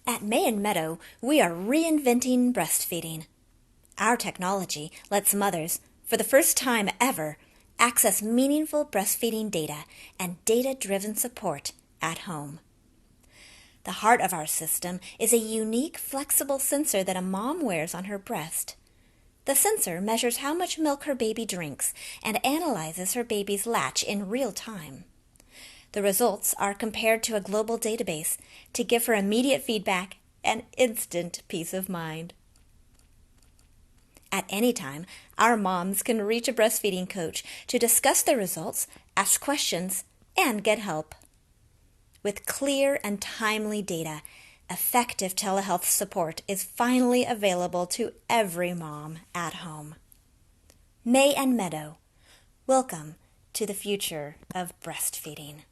At May Meadow, we are reinventing breastfeeding. Our technology lets mothers, for the first time ever, access meaningful breastfeeding data and data-driven support at home. The heart of our system is a unique, flexible sensor that a mom wears on her breast. The sensor measures how much milk her baby drinks and analyzes her baby's latch in real time. The results are compared to a global database to give her immediate feedback and instant peace of mind. At any time, our moms can reach a breastfeeding coach to discuss the results, ask questions, and get help. With clear and timely data, effective telehealth support is finally available to every mom at home. May and Meadow, welcome to the future of breastfeeding.